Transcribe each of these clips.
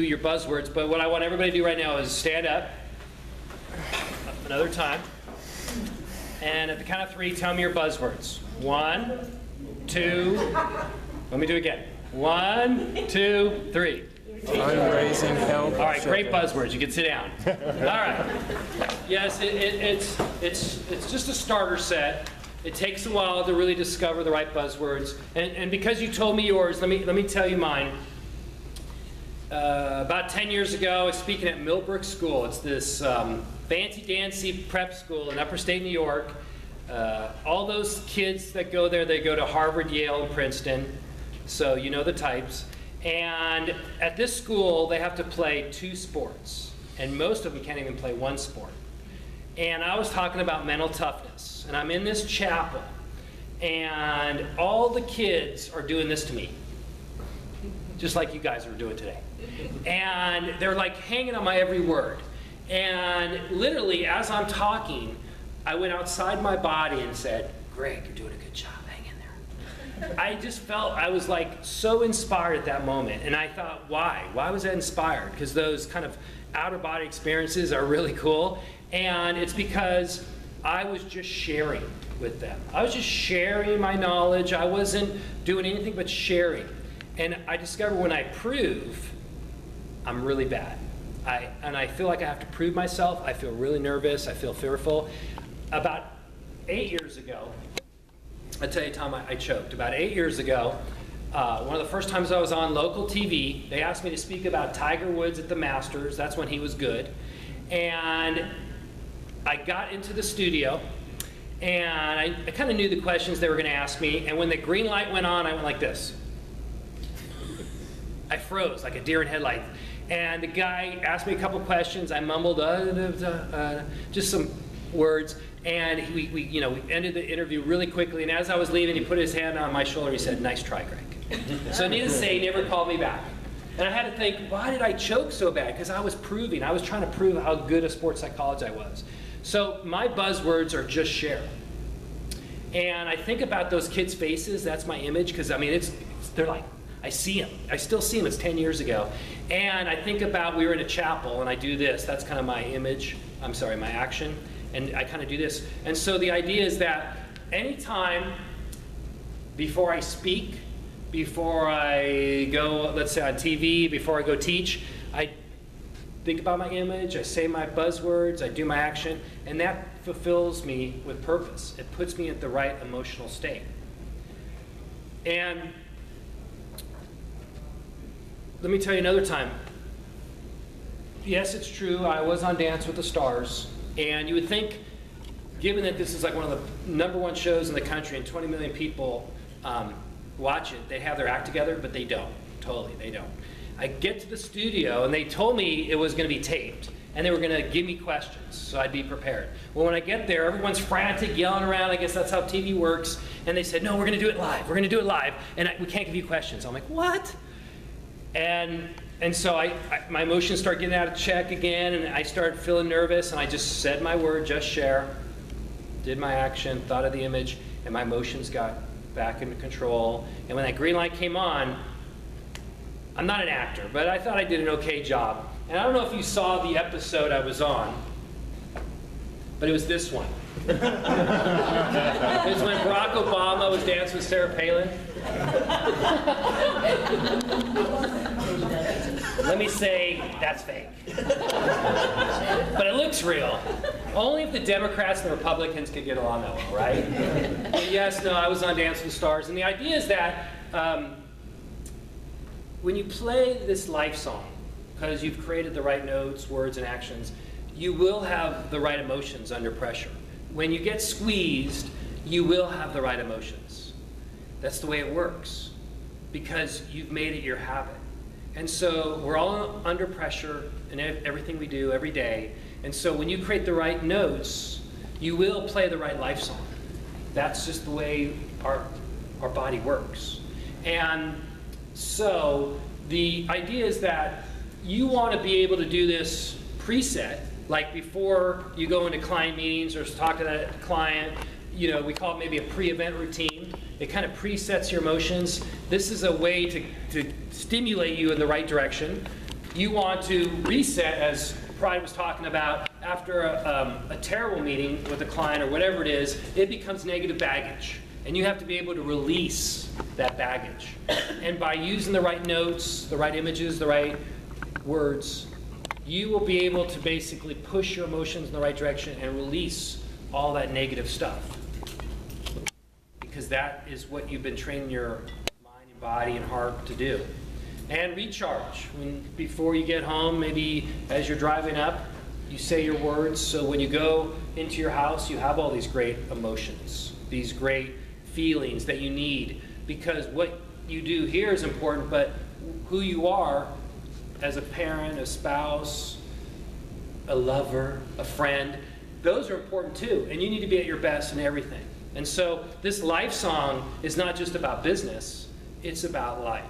your buzzwords, but what I want everybody to do right now is stand up another time. And at the count of 3, tell me your buzzwords. 1, 2, let me do it again. 1, 2, 3. Fundraising, help. All right, great buzzwords. You can sit down. All right. Yes, it's just a starter set. It takes a while to really discover the right buzzwords. And because you told me yours, let me tell you mine. About 10 years ago, I was speaking at Millbrook School. It's this fancy-dancy prep school in upper state New York. All those kids that go there, they go to Harvard, Yale, and Princeton. So you know the types. And at this school, they have to play 2 sports. And most of them can't even play 1 sport. And I was talking about mental toughness. And I'm in this chapel. And all the kids are doing this to me. Just like you guys are doing today. And they're like hanging on my every word. And literally, as I'm talking, I went outside my body and said, Greg, you're doing a good job. Hang in there. I just felt, I was like so inspired at that moment. And I thought, why? Why was I inspired? Because those kind of outer body experiences are really cool. And it's because I was just sharing with them. I was just sharing my knowledge. I wasn't doing anything but sharing. And I discovered when I prove, I'm really bad. And I feel like I have to prove myself. I feel really nervous. I feel fearful. About 8 years ago, I tell you, Tom, I choked. About 8 years ago, one of the first times I was on local TV, they asked me to speak about Tiger Woods at the Masters. That's when he was good. And I got into the studio, and I kind of knew the questions they were going to ask me. And when the green light went on, I went like this. I froze like a deer in headlights. And the guy asked me a couple questions. I mumbled just some words, and we ended the interview really quickly. And as I was leaving, he put his hand on my shoulder. He said, "Nice try, Greg." So needless to say, he never called me back. And I had to think, why did I choke so bad? Because I was trying to prove how good a sports psychologist I was. So my buzzwords are just share. And I think about those kids' faces. That's my image, because I mean, they're like, I see them. I still see them. It's 10 years ago. And I think about, we were in a chapel, and I do this. That's kind of my image. I'm sorry, my action. And I kind of do this. And so the idea is that anytime before I speak, before I go, let's say on TV, before I go teach, I think about my image, I say my buzzwords, I do my action, and that fulfills me with purpose. It puts me at the right emotional state. And let me tell you another time. Yes, it's true, I was on Dance with the Stars, and you would think, given that this is like one of the #1 shows in the country and 20 million people watch it, they have their act together, but they don't. Totally, they don't. I get to the studio, and they told me it was going to be taped, and they were going to give me questions, so I'd be prepared. Well, when I get there, everyone's frantic, yelling around. I guess that's how TV works. And they said, no, we're going to do it live. We're going to do it live, and we can't give you questions. I'm like, what? And so my emotions start getting out of check again, and I started feeling nervous, and I just said my word, just share, did my action, thought of the image, and my emotions got back into control. And when that green light came on, I'm not an actor, but I thought I did an okay job. And I don't know if you saw the episode I was on, but it was this one. It was when Barack Obama was dancing with Sarah Palin. Let me say, that's fake. But it looks real. Only if the Democrats and the Republicans could get along that well, right? But yes, no, I was on Dance with the Stars. And the idea is that when you play this life song, because you've created the right notes, words, and actions, you will have the right emotions under pressure. When you get squeezed, you will have the right emotions. That's the way it works, because you've made it your habit. And so we're all under pressure in everything we do every day. And so when you create the right notes, you will play the right life song. That's just the way our body works. And so the idea is that you want to be able to do this preset, like before you go into client meetings or talk to that client. You know, we call it maybe a pre-event routine. It kind of presets your emotions. This is a way to stimulate you in the right direction. You want to reset, as Pride was talking about, after a terrible meeting with a client or whatever it is, it becomes negative baggage. And you have to be able to release that baggage. And by using the right notes, the right images, the right words, you will be able to basically push your emotions in the right direction and release all that negative stuff. Because that is what you've been training your mind and body and heart to do. And recharge. Before you get home, maybe as you're driving up, you say your words. So when you go into your house, you have all these great emotions, these great feelings that you need. Because what you do here is important, but who you are as a parent, a spouse, a lover, a friend, those are important too. And you need to be at your best in everything. And so this life song is not just about business, it's about life.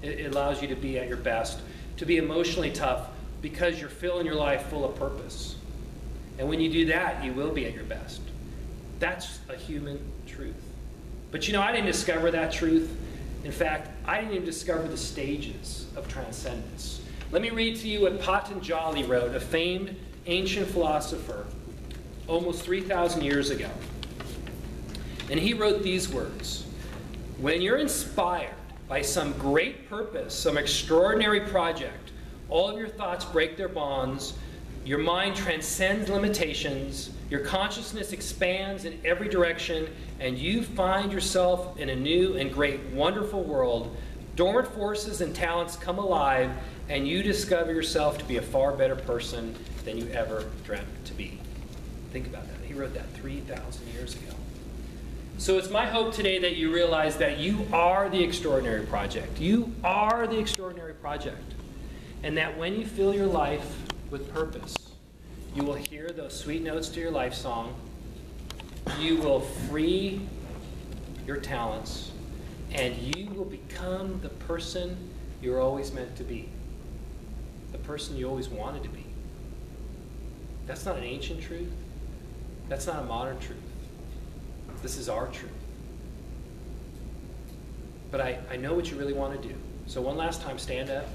It allows you to be at your best, to be emotionally tough, because you're filling your life full of purpose. And when you do that, you will be at your best. That's a human truth. But you know, I didn't discover that truth. In fact, I didn't even discover the stages of transcendence. Let me read to you what Patanjali wrote, a famed ancient philosopher, almost 3,000 years ago. And he wrote these words: when you're inspired by some great purpose, some extraordinary project, all of your thoughts break their bonds, your mind transcends limitations, your consciousness expands in every direction, and you find yourself in a new and great wonderful world. Dormant forces and talents come alive, and you discover yourself to be a far better person than you ever dreamt to be. Think about that. He wrote that 3,000 years ago. So it's my hope today that you realize that you are the extraordinary project. You are the extraordinary project. And that when you fill your life with purpose, you will hear those sweet notes to your life song. You will free your talents. And you will become the person you're always meant to be. The person you always wanted to be. That's not an ancient truth. That's not a modern truth. This is our truth. But I know what you really want to do. So one last time, stand up.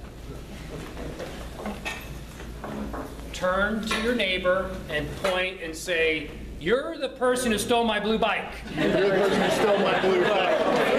Turn to your neighbor and point and say, "You're the person who stole my blue bike." You're the person who stole my blue bike.